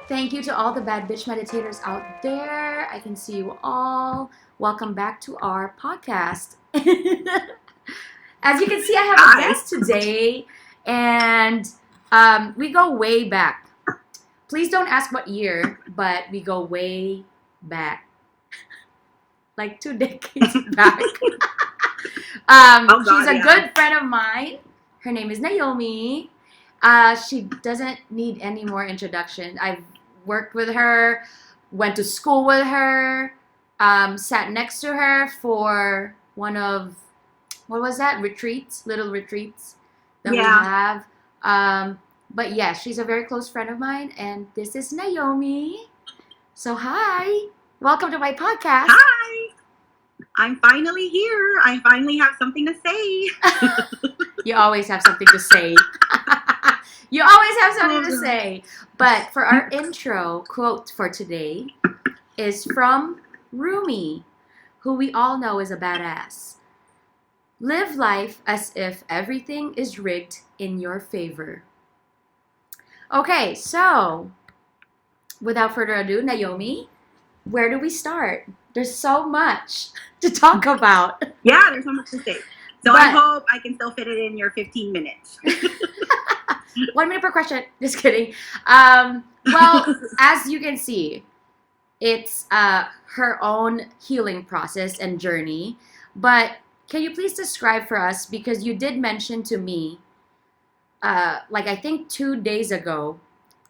Thank you to all the bad bitch meditators out there. I can see you all. Welcome back to our podcast. As you can see, I have a Hi. guest today, and we go way back. Please don't ask what year, but we go way back, like 2 decades back. Oh God, She's a yeah. good friend of mine. Her name is Naomi. She doesn't need any more introduction. I've worked with her, went to school with her, sat next to her for one of, what was that? Retreats, little retreats that we Yeah. have. But yeah, she's a very close friend of mine, and this is Naomi. So hi, welcome to my podcast. Hi. I'm finally here. I finally have something to say. You always have something to say. You always have something to say. But for our intro quote for today is from Rumi, who we all know is a badass. Live life as if everything is rigged in your favor. Okay, so without further ado, Naomi, where do we start? There's so much to talk about. Yeah, there's so much to say. So I hope I can still fit it in your 15 minutes. 1 minute per question. Just kidding. Well, as you can see, it's her own healing process and journey. But can you please describe for us, because you did mention to me, like I think 2 days ago,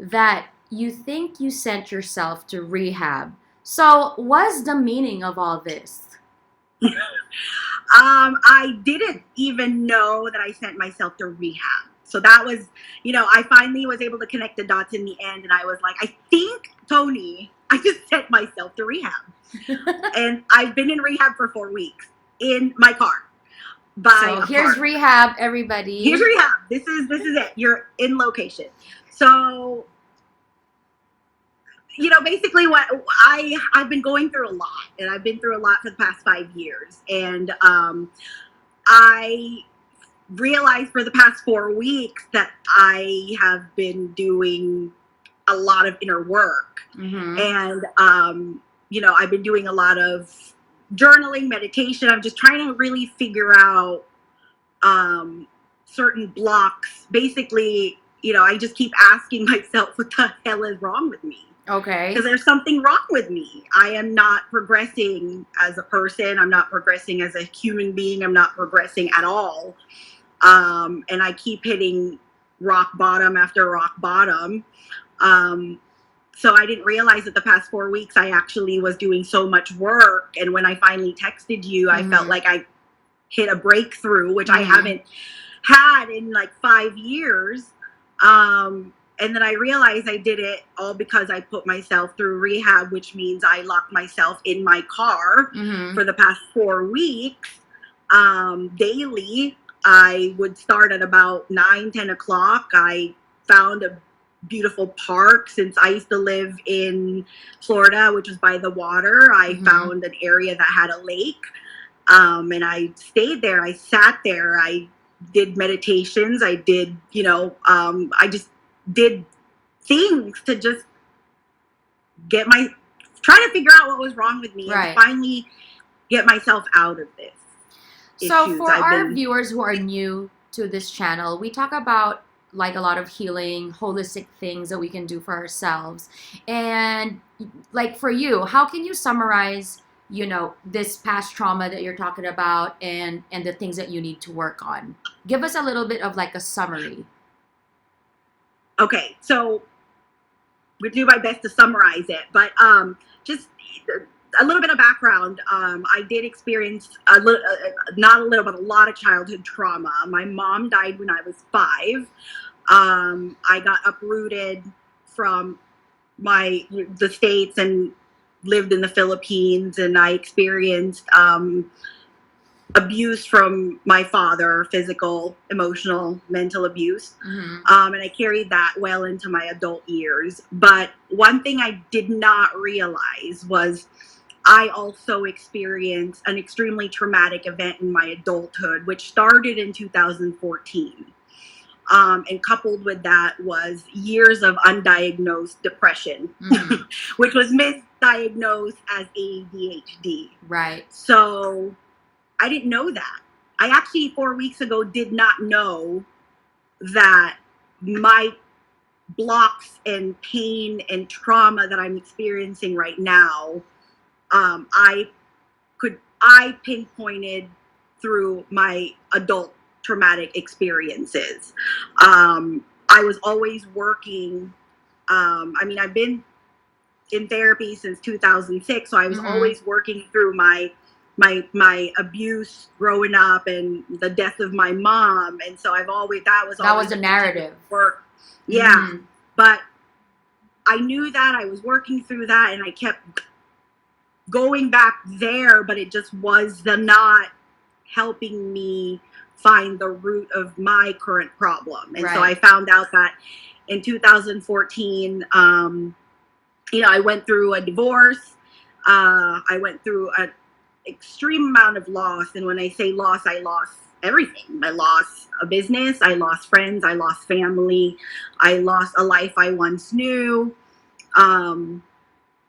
that you think you sent yourself to rehab. So what's the meaning of all this? I didn't even know that I sent myself to rehab. So that was, I finally was able to connect the dots in the end. And I was like, I think, Tony, I just sent myself to rehab. And I've been in rehab for 4 weeks in my car. So here's rehab, everybody. Here's rehab. This is it. You're in location. So, basically what I've been going through a lot, and I've been through a lot for the past 5 years. And I realized for the past 4 weeks that I have been doing a lot of inner work. Mm-hmm. And, I've been doing a lot of journaling, meditation. I'm just trying to really figure out certain blocks. Basically, I just keep asking myself, what the hell is wrong with me? Okay. Because there's something wrong with me. I am not progressing as a person. I'm not progressing as a human being. I'm not progressing at all. And I keep hitting rock bottom after rock bottom. So I didn't realize that the past 4 weeks I actually was doing so much work. And when I finally texted you, I felt like I hit a breakthrough, which I haven't had in like 5 years. And then I realized I did it all because I put myself through rehab, which means I locked myself in my car for the past 4 weeks. Daily, I would start at about 9-10 o'clock. I found a beautiful park. Since I used to live in Florida, which was by the water, I found an area that had a lake. And I stayed there. I sat there. I did meditations. I did, I just did things to just try to figure out what was wrong with me and finally get myself out of this. So for our viewers who are new to this channel, we talk about like a lot of healing, holistic things that we can do for ourselves. And like for you, how can you summarize, this past trauma that you're talking about and the things that you need to work on? Give us a little bit of like a summary. Okay, so we'll do my best to summarize it, but just a little bit of background. I did experience not a little, but a lot of childhood trauma. My mom died when I was 5. I got uprooted from the States and lived in the Philippines, and I experienced abuse from my father, physical, emotional, mental abuse. And I carried that well into my adult years. But one thing I did not realize was I also experienced an extremely traumatic event in my adulthood, which started in 2014. And coupled with that was years of undiagnosed depression, which was misdiagnosed as ADHD. Right. So I didn't know that. I actually 4 weeks ago did not know that my blocks and pain and trauma that I'm experiencing right now, I pinpointed through my adult traumatic experiences. I was always working. I've been in therapy since 2006, so I was always working through my abuse growing up and the death of my mom, and so that was a narrative work. Yeah, but I knew that I was working through that, and I kept going back there, but it just was not helping me find the root of my current problem. And so I found out that in 2014, I went through a divorce. I went through an extreme amount of loss. And when I say loss, I lost everything. I lost a business. I lost friends. I lost family. I lost a life I once knew. And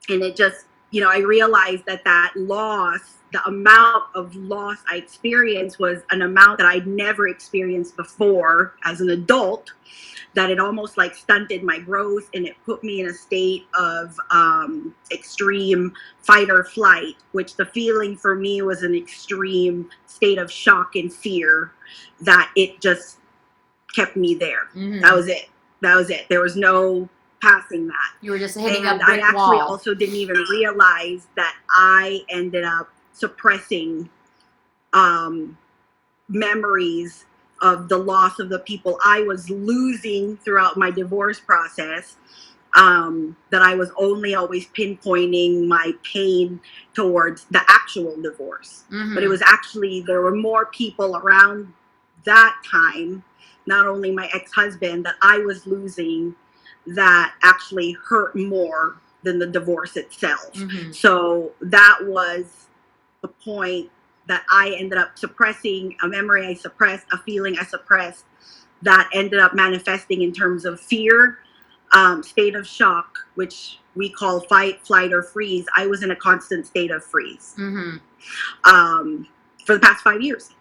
it just, I realized that loss, the amount of loss I experienced was an amount that I'd never experienced before as an adult, that it almost like stunted my growth, and it put me in a state of extreme fight or flight, which the feeling for me was an extreme state of shock and fear, that it just kept me there. That was it. There was no passing that. You were just hitting a brick I actually wall. also didn't even realize that I ended up suppressing memories of the loss of the people I was losing throughout my divorce process, that I was only always pinpointing my pain towards the actual divorce. But it was actually, there were more people around that time, not only my ex-husband, that I was losing, that actually hurt more than the divorce itself. So that was the point that I ended up suppressing, a memory I suppressed, a feeling I suppressed, that ended up manifesting in terms of fear, state of shock, which we call fight, flight, or freeze. I was in a constant state of freeze for the past 5 years,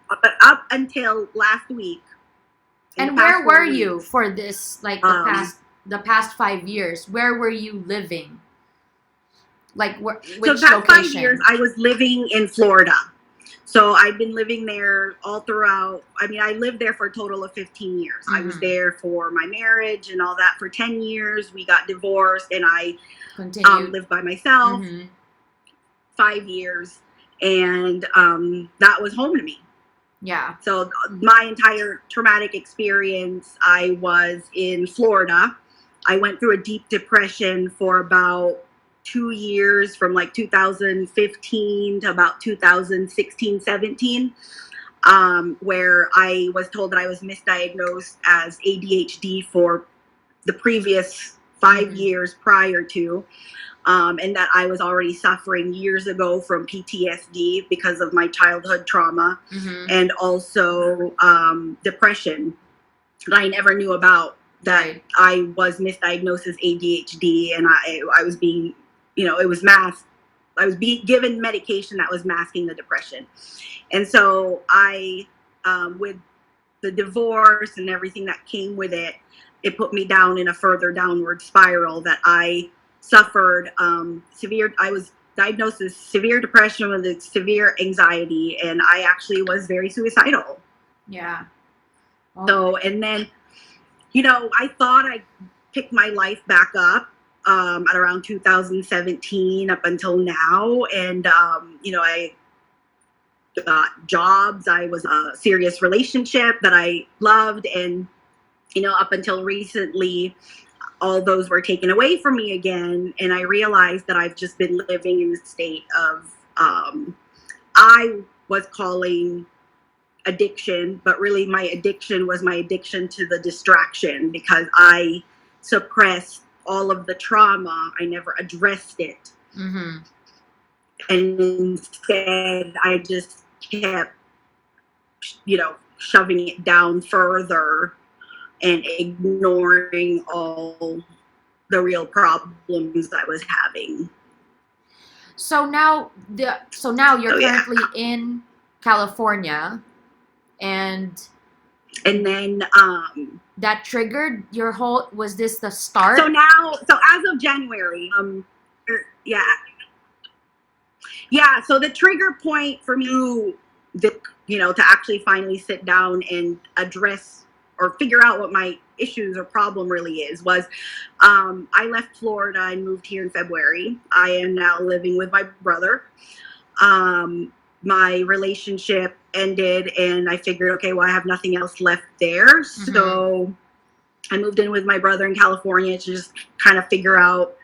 up until last week. And where were you for this, like the past 5 years? Where were you living? Like, which location? So past 5 years, I was living in Florida. So I've been living there all throughout. I lived there for a total of 15 years. I was there for my marriage and all that for 10 years. We got divorced, and I lived by myself 5 years. And that was home to me. Yeah. So my entire traumatic experience, I was in Florida. I went through a deep depression for about 2 years, from like 2015 to about 2016, 17, where I was told that I was misdiagnosed as ADHD for the previous 5 years prior to, and that I was already suffering years ago from PTSD because of my childhood trauma, and also depression that I never knew about, that I was misdiagnosed as ADHD, and I was being, it was masked. I was being given medication that was masking the depression. And so with the divorce and everything that came with it, it put me down in a further downward spiral, that I suffered I was diagnosed with severe depression with severe anxiety, and I actually was very suicidal. Yeah. So, and then, I thought I picked my life back up at around 2017 up until now. And, I got jobs. I was in a serious relationship that I loved. And, up until recently, all those were taken away from me again. And I realized that I've just been living in a state of, I was calling addiction, but really my addiction was my addiction to the distraction, because I suppressed all of the trauma. I never addressed it. And instead I just kept, shoving it down further, and ignoring all the real problems I was having. So now you're So yeah. currently in California, and then that triggered your whole. Was this the start? so as of January, yeah. Yeah, so the trigger point for me, to actually finally sit down and address or figure out what my issues or problem really is, was I left Florida and moved here in February. I am now living with my brother. My relationship ended, and I figured, okay, well, I have nothing else left there. Mm-hmm. So I moved in with my brother in California to just kind of figure out,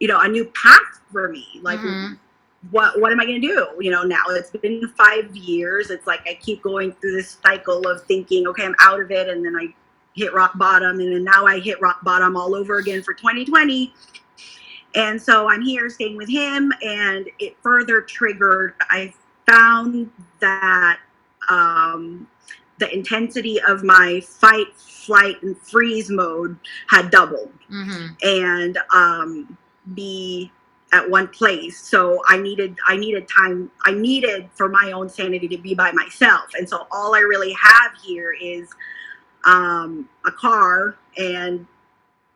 a new path for me. Like, Mm-hmm. what am I going to do? Now it's been 5 years. It's like I keep going through this cycle of thinking, okay, I'm out of it. And then I hit rock bottom. And then now I hit rock bottom all over again for 2020. And so I'm here staying with him, and it further triggered. I found that the intensity of my fight, flight, and freeze mode had doubled. Mm-hmm. And be at one place. So I needed time. I needed for my own sanity to be by myself. And so all I really have here is a car, and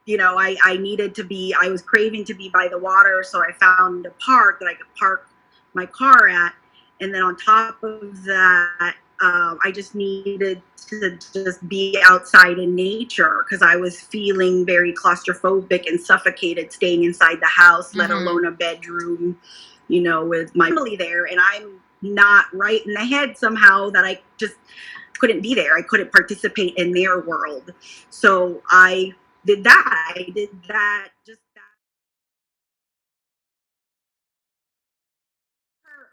I was craving to be by the water, so I found a park that I could park my car at. And then on top of that, I just needed to just be outside in nature, because I was feeling very claustrophobic and suffocated staying inside the house, let alone a bedroom, with my family there. And I'm not right in the head somehow that I just couldn't be there. I couldn't participate in their world. So I did that.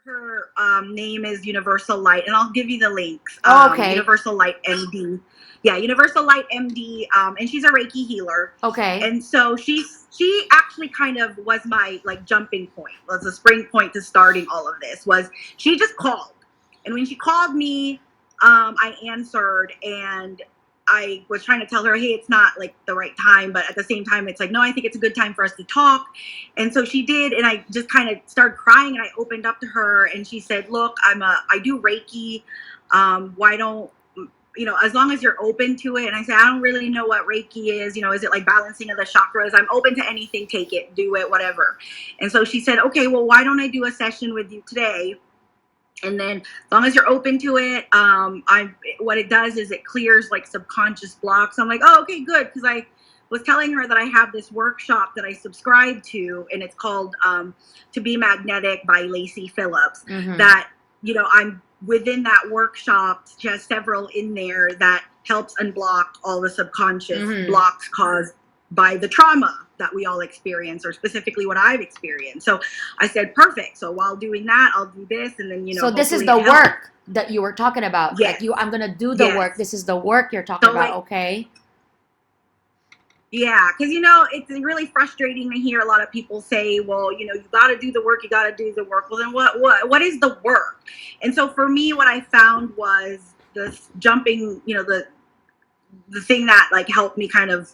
Her name is Universal Light, and I'll give you the links. Okay. Universal Light MD. Yeah, Universal Light MD, and she's a Reiki healer. Okay. And so she actually kind of was my jumping point, was a spring point to starting all of this. Was she just called, and when she called me, I answered, and I was trying to tell her, hey, it's not the right time, but at the same time, it's no, I think it's a good time for us to talk. And so she did, and I just kind of started crying, and I opened up to her, and she said, look, I do Reiki. Why don't, as long as you're open to it. And I said, I don't really know what Reiki is. Is it like balancing of the chakras? I'm open to anything. Take it, do it, whatever. And so she said, okay, well, why don't I do a session with you today? And then as long as you're open to it, what it does is it clears subconscious blocks. I'm like, oh, okay, good. Because I was telling her that I have this workshop that I subscribe to, and it's called To Be Magnetic by Lacy Phillips. Mm-hmm. That, I'm within that workshop, just several in there that helps unblock all the subconscious blocks caused by the trauma that we all experience, or specifically what I've experienced. So I said, perfect. So while doing that, I'll do this, and then So this is the work that you were talking about. Yes. I'm gonna do the work. This is the work you're talking about. Okay. Yeah, because it's really frustrating to hear a lot of people say, well, you got to do the work, you got to do the work. Well, then what is the work? And so for me, what I found was this jumping, the thing that helped me kind of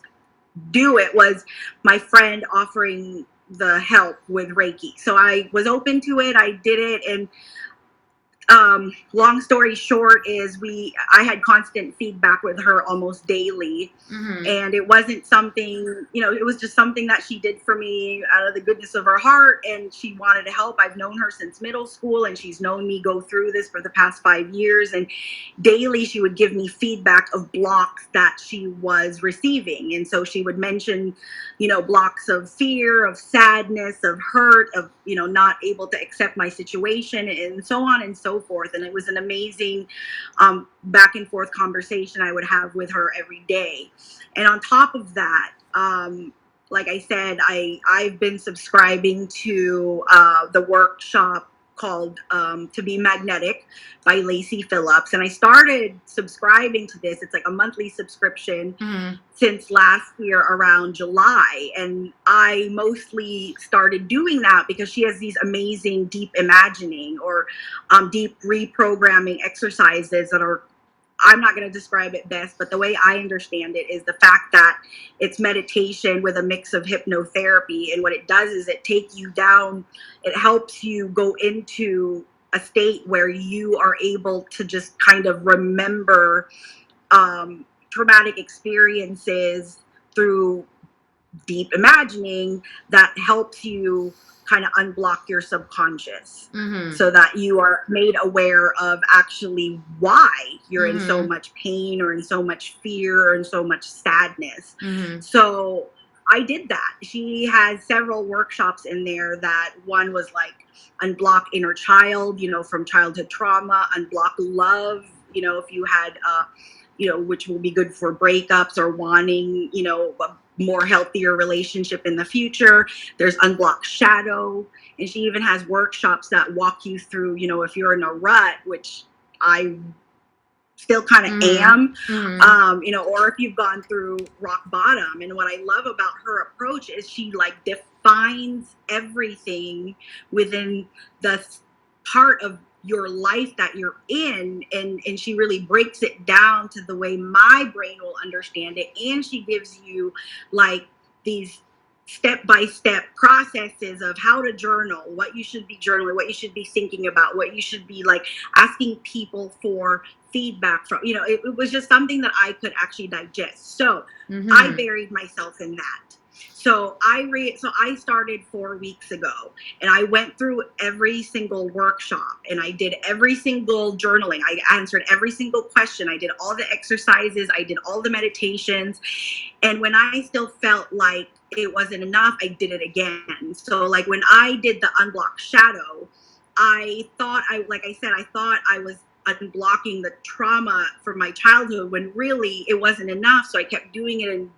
do it was my friend offering the help with Reiki. So I was open to it. I did it, and long story short is I had constant feedback with her almost daily. And it wasn't something, it was just something that she did for me out of the goodness of her heart, and she wanted to help. I've known her since middle school, and she's known me go through this for the past 5 years, and daily she would give me feedback of blocks that she was receiving. And so she would mention, blocks of fear, of sadness, of hurt, of, not able to accept my situation, and so on and so forth. And it was an amazing back and forth conversation I would have with her every day. And on top of that, like I said, I've been subscribing to the workshop called To Be Magnetic by Lacy Phillips. And I started subscribing to this. It's like a monthly subscription since last year around July. And I mostly started doing that because she has these amazing deep imagining or deep reprogramming exercises that are I'm not going to describe it best, but the way I understand it is the fact that it's meditation with a mix of hypnotherapy. And what it does is it takes you down, it helps you go into a state where you are able to just kind of remember traumatic experiences through deep imagining that helps you kind of unblock your subconscious so that you are made aware of actually why you're in so much pain or in so much fear or in so much sadness. So I did that. She had several workshops in there. That one was like unblock inner child, from childhood trauma, unblock love, if you had which will be good for breakups or wanting a more healthier relationship in the future. There's unblock shadow, and she even has workshops that walk you through, if you're in a rut, which I still kind of am, or if you've gone through rock bottom. And what I love about her approach is she like defines everything within the part of your life that you're in, and she really breaks it down to the way my brain will understand it. And she gives you like these step-by-step processes of how to journal, what you should be journaling, what you should be thinking about, what you should be like asking people for feedback from. It was just something that I could actually digest. So I buried myself in that. So I started 4 weeks ago, and I went through every single workshop, and I did every single journaling. I answered every single question. I did all the exercises. I did all the meditations. And when I still felt like it wasn't enough, I did it again. So like when I did the unblock shadow, I thought I was unblocking the trauma from my childhood, when really it wasn't enough. So I kept doing it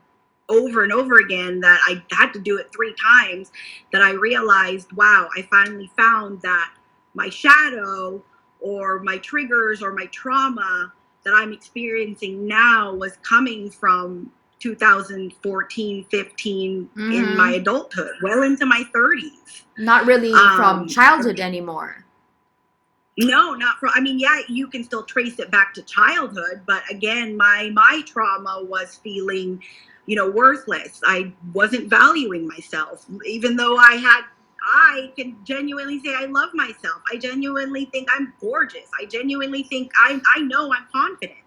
over and over again, that I had to do it 3 times, that I realized, wow, I finally found that my shadow or my triggers or my trauma that I'm experiencing now was coming from 2014, 15 in my adulthood, well into my 30s. Not really from childhood anymore. No, not from, yeah, you can still trace it back to childhood, but again, my trauma was feeling, worthless. I wasn't valuing myself, even though I can genuinely say I love myself. I genuinely think I'm gorgeous. I genuinely think I know I'm confident.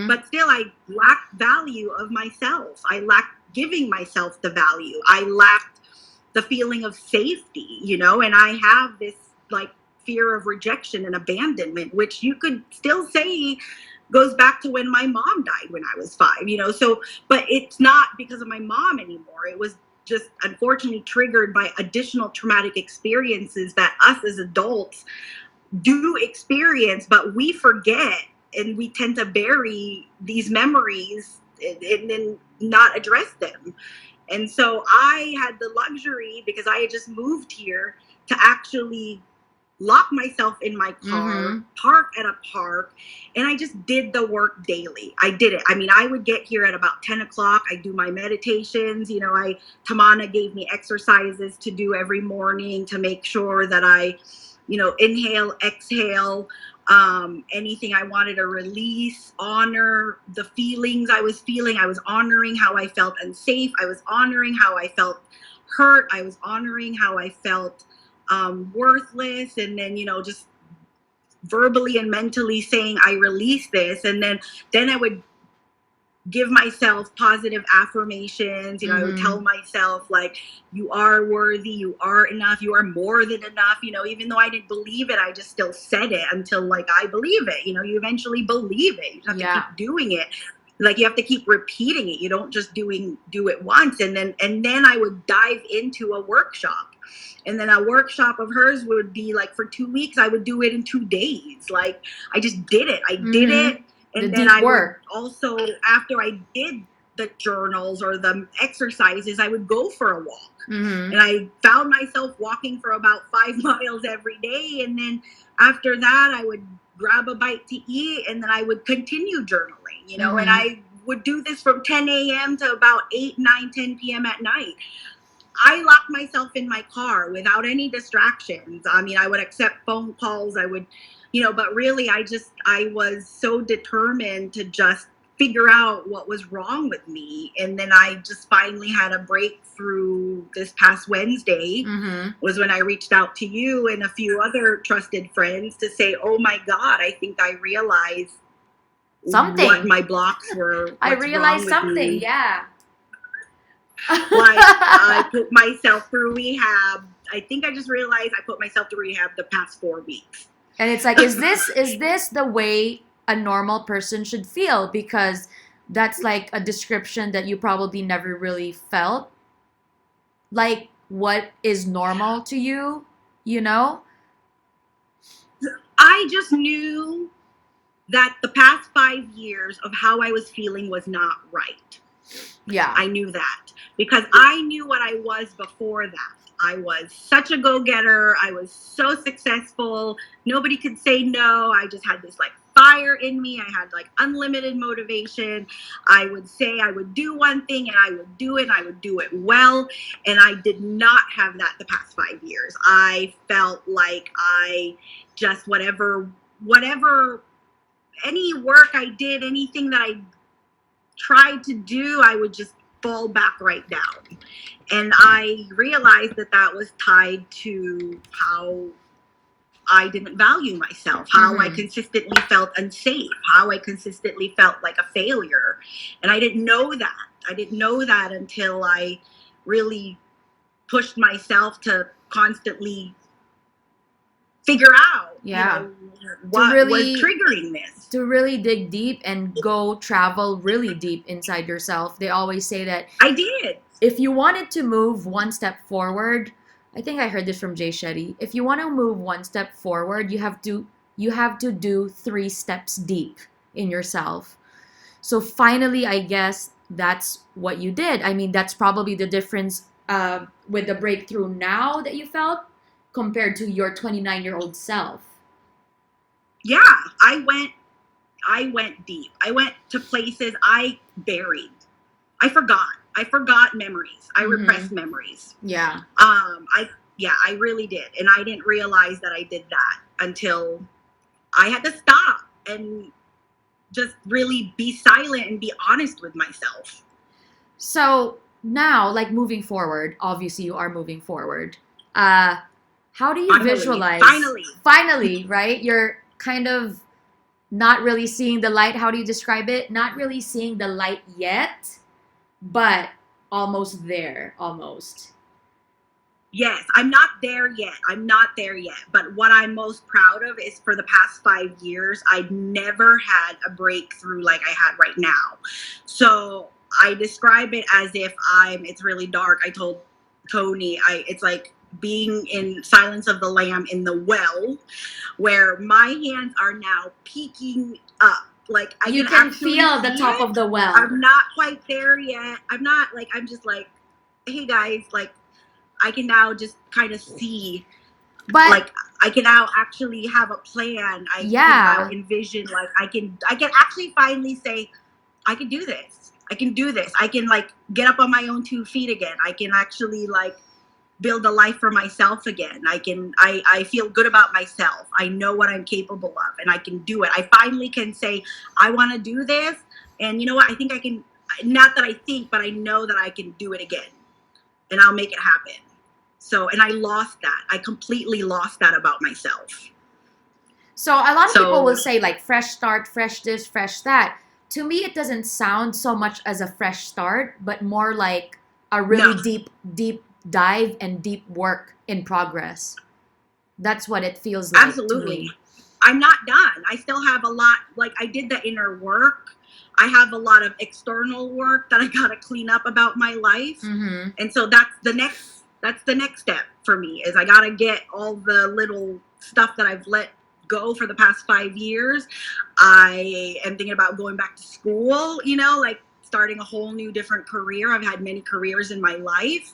But still, I lack value of myself. I lack giving myself the value. I lacked the feeling of safety, and I have this like fear of rejection and abandonment, which you could still say goes back to when my mom died when I was 5, so, but it's not because of my mom anymore. It was just unfortunately triggered by additional traumatic experiences that us as adults do experience, but we forget, and we tend to bury these memories and then not address them. And so I had the luxury, because I had just moved here, to actually lock myself in my car, park at a park, and I just did the work daily. I did it. I would get here at about 10 o'clock. I do my meditations. Tamana gave me exercises to do every morning to make sure that I, inhale, exhale, anything I wanted to release, honor the feelings I was feeling. I was honoring how I felt unsafe. I was honoring how I felt hurt. I was honoring how I felt worthless, and then just verbally and mentally saying I release this, and then I would give myself positive affirmations. I would tell myself like, you are worthy, you are enough, you are more than enough. Even though I didn't believe it, I just still said it until like I believe it. You eventually believe it. You have to keep doing it. Like you have to keep repeating it. You don't just do it once. And then I would dive into a workshop. And then a workshop of hers would be like for 2 weeks. I would do it in 2 days. Like I just did it. I did it. And then I would also, after I did the journals or the exercises, I would go for a walk. And I found myself walking for about 5 miles every day. And then after that, I would grab a bite to eat, and then I would continue journaling, and I would do this from 10 a.m. to about 8, 9, 10 p.m. at night. I locked myself in my car without any distractions. I would accept phone calls. I would but really I was so determined to just figure out what was wrong with me. And then I just finally had a breakthrough this past Wednesday, was when I reached out to you and a few other trusted friends to say, oh my God, I think I realized something. What my blocks were. I realized something, me. yeah. I put myself through rehab. I think I just realized I put myself through rehab the past 4 weeks. And it's like, is this the way a normal person should feel? Because that's like a description that you probably never really felt. Like, what is normal to you, I just knew that the past 5 years of how I was feeling was not right. Yeah. I knew that because I knew what I was before that. I was such a go-getter. I was so successful. Nobody could say no. I just had this like fire in me. I had like unlimited motivation. I would say I would do one thing and I would do it and I would do it well. And I did not have that the past 5 years. I felt like I just whatever, any work I did, anything that I tried to do, I would just fall back right down. And I realized that was tied to how I didn't value myself, how I consistently felt unsafe, how I consistently felt like a failure. And I didn't know that. I didn't know that until I really pushed myself to constantly figure out what was triggering this. To really dig deep and go travel really deep inside yourself. They always say that I did. If you wanted to move one step forward, I think I heard this from Jay Shetty. If you want to move one step forward, you have to do 3 steps deep in yourself. So finally, I guess that's what you did. I mean, that's probably the difference with the breakthrough now that you felt compared to your 29-year-old self. Yeah, I went deep. I went to places I buried. I forgot memories. I repressed memories. Yeah. I really did. And I didn't realize that I did that until I had to stop and just really be silent and be honest with myself. So now, like moving forward, obviously you are moving forward. How do you visualize? Finally, right? You're kind of not really seeing the light. How do you describe it? Not really seeing the light yet, but almost there, almost. Yes, I'm not there yet. But what I'm most proud of is for the past 5 years, I've never had a breakthrough like I had right now. So I describe it as if it's really dark. I told Tony, it's like being in Silence of the Lamb in the well, where my hands are now peeking up. Like you can feel the top of the well. I'm not quite there yet. I'm just like, hey guys, like I can now just kind of see, but like I can now actually have a plan. I can now envision, like I can actually finally say, I can do this. I can do this. I can like get up on my own 2 feet again. I can actually like build a life for myself again. I feel good about myself. I know what I'm capable of and I can do it. I finally can say, I want to do this. And you know what? I think I can, not that I think, but I know that I can do it again and I'll make it happen. So, and I lost that. I completely lost that about myself. So a lot of people will say like fresh start, fresh this, fresh that. To me, it doesn't sound so much as a fresh start, but more like a really deep dive and deep work in progress. That's what it feels like. Absolutely. To me. I'm not done. I still have a lot, like I did the inner work. I have a lot of external work that I got to clean up about my life. And so that's the next step for me is I got to get all the little stuff that I've let go for the past 5 years. I am thinking about going back to school, like starting a whole new different career. I've had many careers in my life.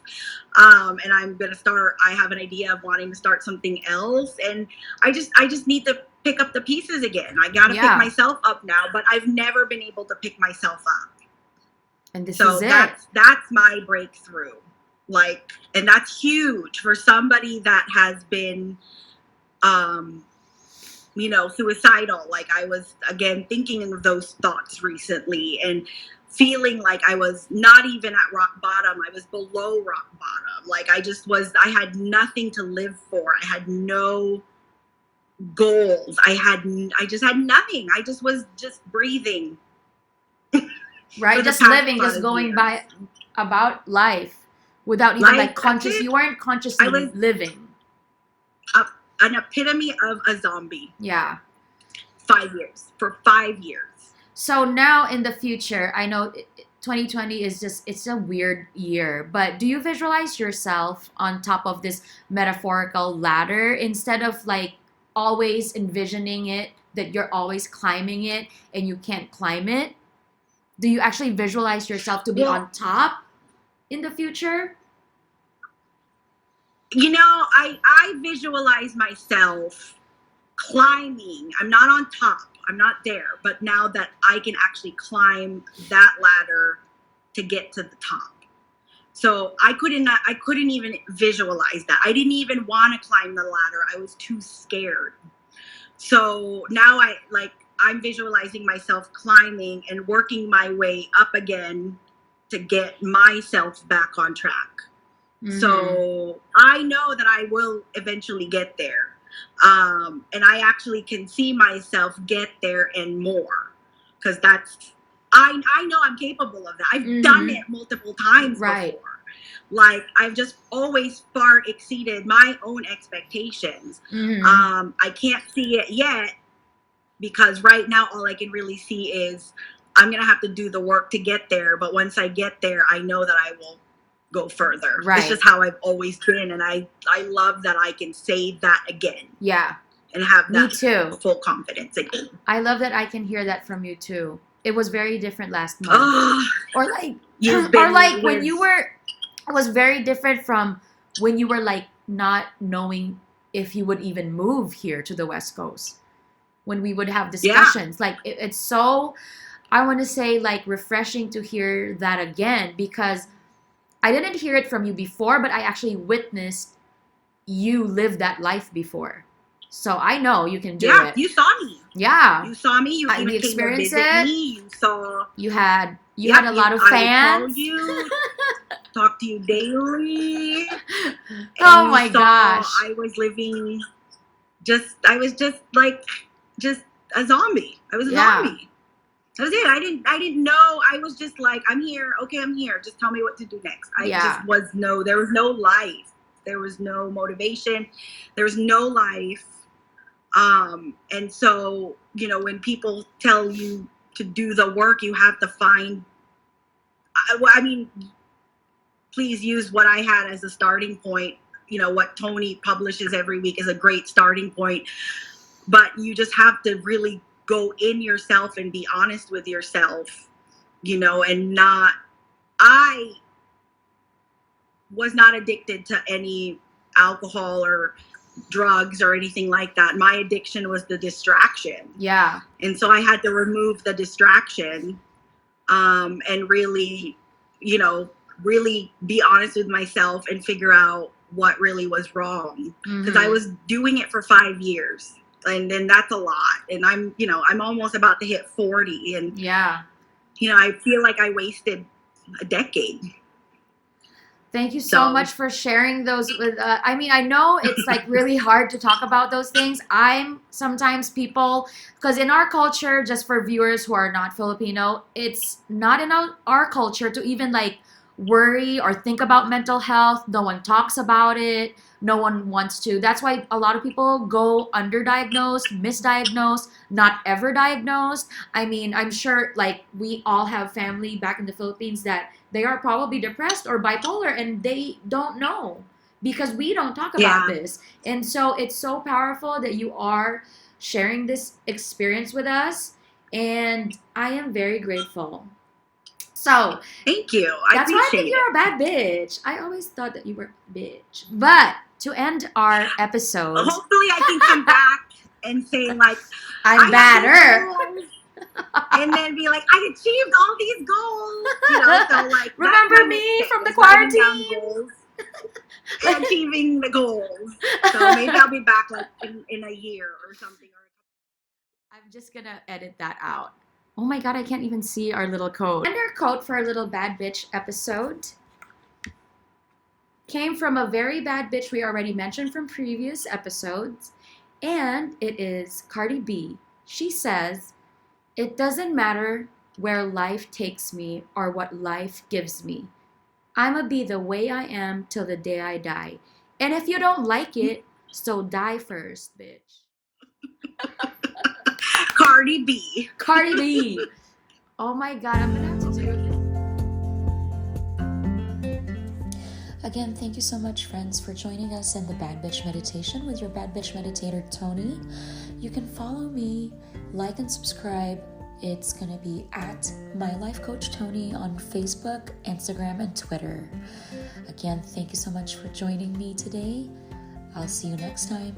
And I have an idea of wanting to start something else. And I just need to pick up the pieces again. I got to pick myself up now, but I've never been able to pick myself up. And this is it. That's my breakthrough. Like, and that's huge for somebody that has been, suicidal. Like I was again thinking of those thoughts recently and feeling like I was not even at rock bottom. I was below rock bottom. Like I had nothing to live for. I had no goals. I just had nothing. I just was just breathing. Right? Just living, just going by about life without even like conscious. You weren't consciously living. An epitome of a zombie. Yeah. 5 years. For 5 years. So now in the future, I know 2020 is it's a weird year, but do you visualize yourself on top of this metaphorical ladder instead of like always envisioning it that you're always climbing it and you can't climb it? Do you actually visualize yourself to be on top in the future? I visualize myself climbing. I'm not on top. I'm not there. But now that I can actually climb that ladder to get to the top. So I couldn't even visualize that. I didn't even want to climb the ladder. I was too scared. So now I'm visualizing myself climbing and working my way up again to get myself back on track. Mm-hmm. So I know that I will eventually get there. And I actually can see myself get there and more. Because I know I'm capable of that. I've done it multiple times before. Like, I've just always far exceeded my own expectations. Mm-hmm. I can't see it yet because right now all I can really see is I'm going to have to do the work to get there. But once I get there, I know that I will go further. Right. It's just how I've always been. And I love that I can say that again. Yeah. And have that Me too. Full confidence again. I love that I can hear that from you too. It was very different last month. Or like when you were, it was very different from when you were like not knowing if you would even move here to the West Coast. When we would have discussions. Yeah. Like it's so, I want to say like refreshing to hear that again because I didn't hear it from you before, but I actually witnessed you live that life before. So I know you can do it. Yeah, you saw me. Yeah. You saw me. You even experienced came to visit it. Me. You saw. You had a lot of fans. I call you, talk to you daily. Oh my gosh. I was living I was just a zombie. I was a zombie. That was it. I didn't know. I was just like, I'm here. Okay, I'm here. Just tell me what to do next. There was no life. There was no motivation. There was no life. And so, when people tell you to do the work, you have to find, please use what I had as a starting point. What Tony publishes every week is a great starting point, but you just have to really go in yourself and be honest with yourself, and I was not addicted to any alcohol or drugs or anything like that. My addiction was the distraction. Yeah. And so I had to remove the distraction, and really, really be honest with myself and figure out what really was wrong. Because I was doing it for 5 years. And then that's a lot. And I'm almost about to hit 40. And, I feel like I wasted a decade. Thank you so much for sharing those with, I know it's like really hard to talk about those things. Sometimes people, because in our culture, just for viewers who are not Filipino, it's not in our culture to even like worry or think about mental health. No one talks about it. No one wants to. That's why a lot of people go underdiagnosed, misdiagnosed, not ever diagnosed. I'm sure like we all have family back in the Philippines that they are probably depressed or bipolar and they don't know because we don't talk about this. And so it's so powerful that you are sharing this experience with us. And I am very grateful. So thank you. That's why I think you're a bad bitch. I always thought that you were a bitch. But to end our episode, hopefully I can come back and say like I'm better. And then be like, I achieved all these goals. So like remember me from the quarantine and achieving the goals. So maybe I'll be back like in a year or something. I'm just gonna edit that out. Oh my god, I can't even see our little code. And our code for our little bad bitch episode came from a very bad bitch we already mentioned from previous episodes, and it is Cardi B. She says, "It doesn't matter where life takes me or what life gives me. I'ma be the way I am till the day I die. And if you don't like it, so die first, bitch." Cardi B. Cardi B. Oh my god, I'm gonna have to do this. Again, thank you so much, friends, for joining us in the Bad Bitch Meditation with your Bad Bitch Meditator, Tony. You can follow me, like and subscribe. It's going to be at My Life Coach Tony on Facebook, Instagram, and Twitter. Again, thank you so much for joining me today. I'll see you next time.